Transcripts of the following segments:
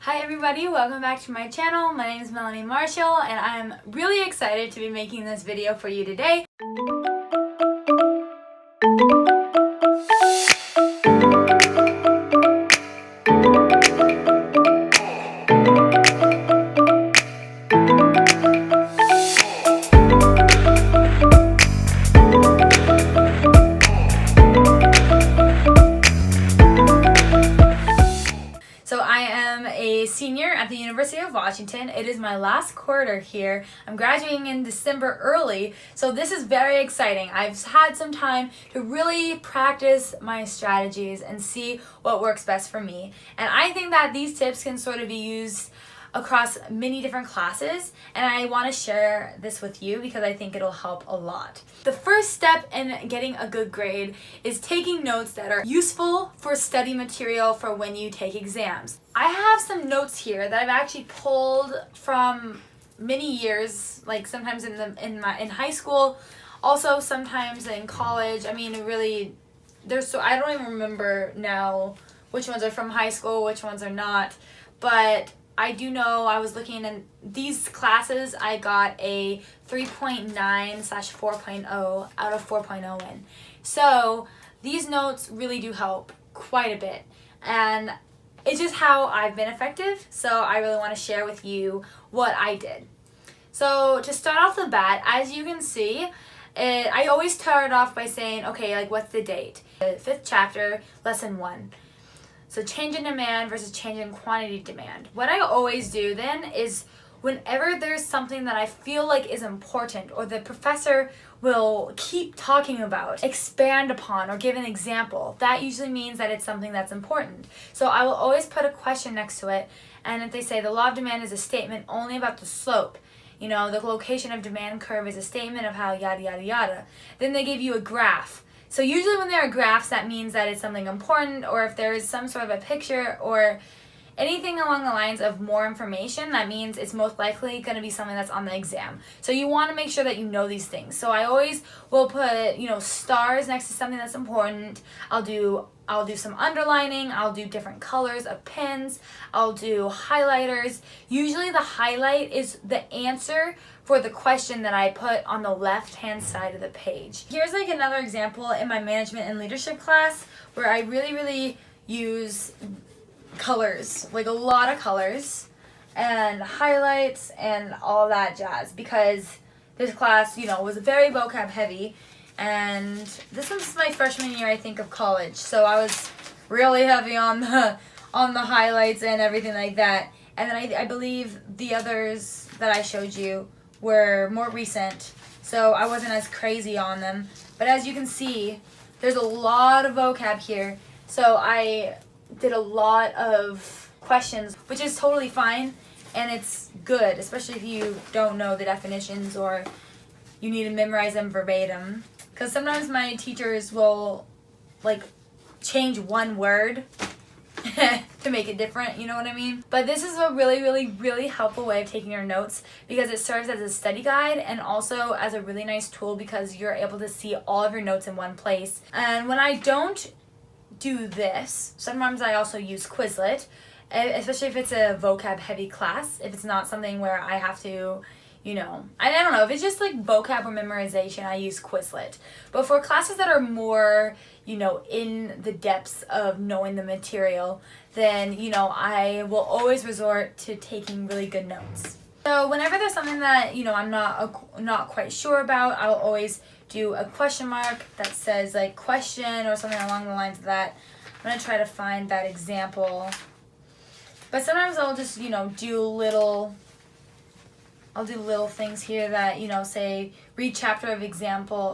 Hi everybody, welcome back to my channel. My name is Melanie Marshall and I'm really excited to be making this video for you today. So I am a senior at the University of Washington. It is my last quarter here. I'm graduating in December early, so this is very exciting. I've had some time to really practice my strategies and see what works best for me. And I think that these tips can sort of be used across many different classes, and I want to share this with you because I think it'll help a lot. The first step in getting a good grade is taking notes that are useful for study material for when you take exams. I have some notes here that I've actually pulled from many years, like sometimes in high school, also sometimes in college. I mean, really, I don't even remember now which ones are from high school, which ones are not, but I do know I was looking in these classes, I got a 3.9/4.0 out of 4.0 in. So these notes really do help quite a bit. And it's just how I've been effective. So I really want to share with you what I did. So to start off the bat, as you can see, I always start off by saying, okay, like what's the date? The 5th chapter, lesson 1. So change in demand versus change in quantity demand. What I always do then is whenever there's something that I feel like is important or the professor will keep talking about, expand upon, or give an example, that usually means that it's something that's important. So I will always put a question next to it, and if they say the law of demand is a statement only about the slope, you know, the location of demand curve is a statement of how yada yada yada, then they give you a graph. So usually when there are graphs, that means that it's something important, or if there is some sort of a picture or anything along the lines of more information, that means it's most likely going to be something that's on the exam. So you want to make sure that you know these things. So I always will put, stars next to something that's important. I'll do some underlining, I'll do different colors of pens, I'll do highlighters. Usually the highlight is the answer for the question that I put on the left-hand side of the page. Here's like another example in my management and leadership class where I really use colors, like a lot of colors and highlights and all that jazz, because this class, was very vocab heavy. And this was my freshman year, I think, of college. So I was really heavy on the highlights and everything like that. And then I believe the others that I showed you were more recent, so I wasn't as crazy on them. But as you can see, there's a lot of vocab here. So I did a lot of questions, which is totally fine, and it's good, especially if you don't know the definitions or you need to memorize them verbatim. Because sometimes my teachers will change one word to make it different, you know what I mean? But this is a really helpful way of taking your notes because it serves as a study guide and also as a really nice tool because you're able to see all of your notes in one place. And when I don't do this, sometimes I also use Quizlet, especially if it's a vocab heavy class, if it's not something where I have to I don't know, if it's just like vocab or memorization, I use Quizlet. But for classes that are more, in the depths of knowing the material, then, I will always resort to taking really good notes. So whenever there's something that, I'm not quite sure about, I'll always do a question mark that says like question or something along the lines of that. I'm going to try to find that example. But sometimes I'll just, do little things here that, say read chapter of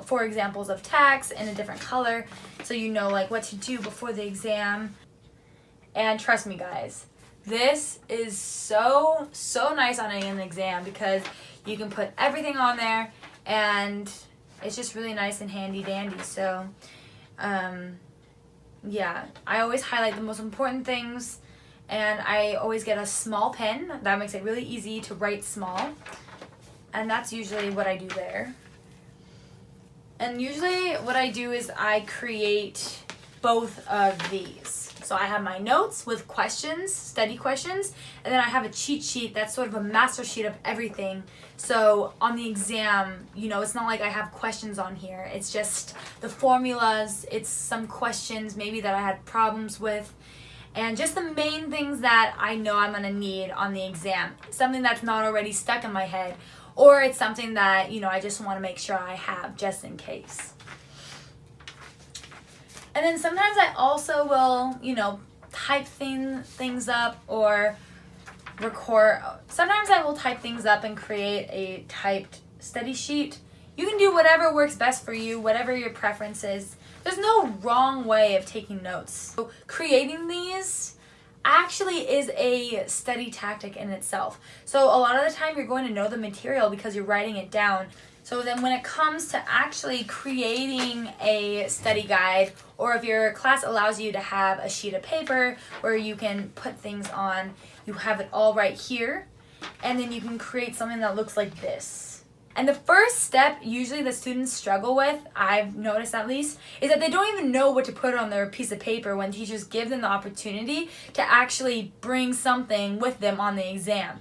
four examples of tax in a different color, so like what to do before the exam. And trust me guys, this is so nice on an exam because you can put everything on there and it's just really nice and handy dandy. So yeah, I always highlight the most important things. And I always get a small pen. That makes it really easy to write small. And that's usually what I do there. And usually what I do is I create both of these. So I have my notes with questions, study questions, and then I have a cheat sheet that's sort of a master sheet of everything. So on the exam, you know, it's not like I have questions on here. It's just the formulas, it's some questions maybe that I had problems with, and just the main things that I know I'm gonna need on the exam. Something that's not already stuck in my head, or it's something that, you know, I just wanna make sure I have just in case. And then sometimes I also will, you know, type things up or record. Sometimes I will type things up and create a typed study sheet. You can do whatever works best for you, whatever your preference is. There's no wrong way of taking notes. So creating these actually is a study tactic in itself. So a lot of the time you're going to know the material because you're writing it down. So then when it comes to actually creating a study guide, or if your class allows you to have a sheet of paper where you can put things on, you have it all right here, and then you can create something that looks like this. And the first step usually the students struggle with, I've noticed at least, is that they don't even know what to put on their piece of paper when teachers give them the opportunity to actually bring something with them on the exam.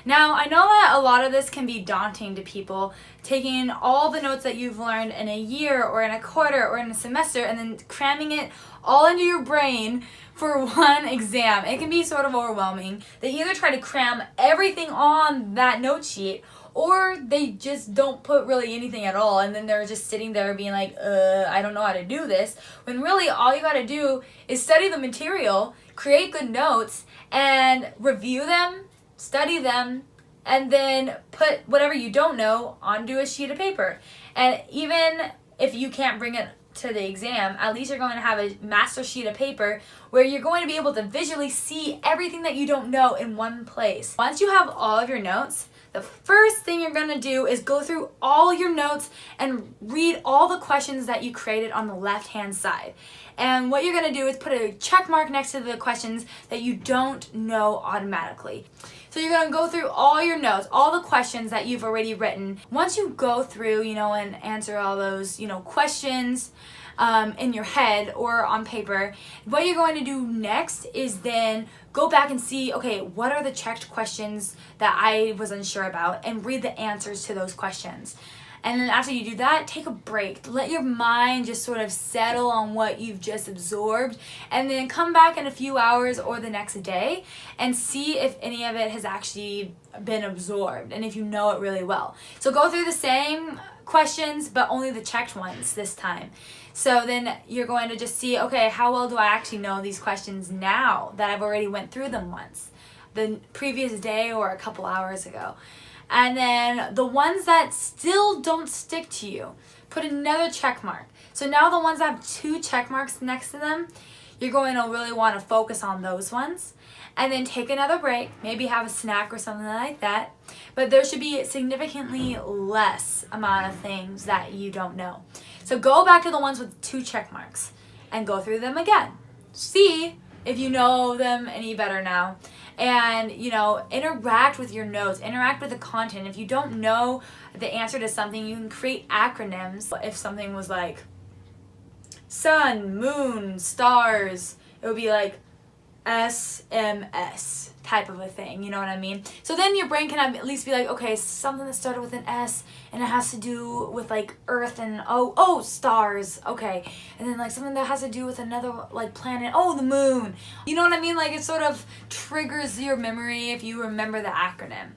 Now, I know that a lot of this can be daunting to people, taking all the notes that you've learned in a year or in a quarter or in a semester and then cramming it all into your brain for one exam. It can be sort of overwhelming. They either try to cram everything on that note sheet, or they just don't put really anything at all, and then they're just sitting there being like, I don't know how to do this, when really all you gotta do is study the material, create good notes, and review them, study them, and then put whatever you don't know onto a sheet of paper. And even if you can't bring it to the exam, at least you're going to have a master sheet of paper where you're going to be able to visually see everything that you don't know in one place. Once you have all of your notes, the first thing you're going to do is go through all your notes and read all the questions that you created on the left-hand side. And what you're going to do is put a check mark next to the questions that you don't know automatically. So you're going to go through all your notes, all the questions that you've already written. Once you go through, you know, and answer all those, you know, questions in your head or on paper, what you're going to do next is then go back and see, okay, what are the checked questions that I was unsure about, and read the answers to those questions. And then after you do that, take a break. Let your mind just sort of settle on what you've just absorbed, and then come back in a few hours or the next day and see if any of it has actually been absorbed and if you know it really well. So go through the same questions, but only the checked ones this time. So then you're going to just see, okay, how well do I actually know these questions now that I've already went through them once, the previous day or a couple hours ago. And then the ones that still don't stick to you, put another check mark. So now the ones that have 2 check marks next to them, you're going to really want to focus on those ones. And then take another break, maybe have a snack or something like that. But there should be significantly less amount of things that you don't know. So go back to the ones with 2 check marks and go through them again. See if you know them any better now. And, you know, interact with your notes, interact with the content. If you don't know the answer to something, you can create acronyms. If something was like sun, moon, stars, it would be like SMS type of a thing, you know what I mean? So then your brain can at least be like, okay, something that started with an S and it has to do with like Earth and oh, stars, okay. And then like something that has to do with another like planet, oh, the moon. You know what I mean? Like it sort of triggers your memory if you remember the acronym.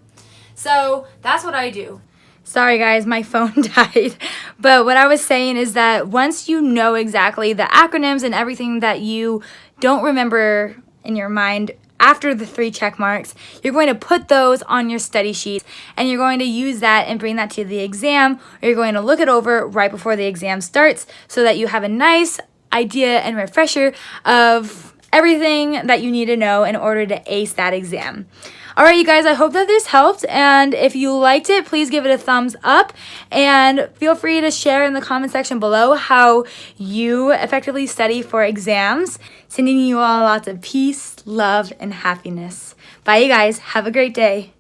So that's what I do. Sorry guys, my phone died. But what I was saying is that once you know exactly the acronyms and everything that you don't remember in your mind after the 3 check marks, you're going to put those on your study sheet and you're going to use that and bring that to the exam, or you're going to look it over right before the exam starts so that you have a nice idea and refresher of everything that you need to know in order to ace that exam. Alright you guys, I hope that this helped, and if you liked it, please give it a thumbs up, and feel free to share in the comment section below how you effectively study for exams. Sending you all lots of peace, love, and happiness. Bye you guys, have a great day.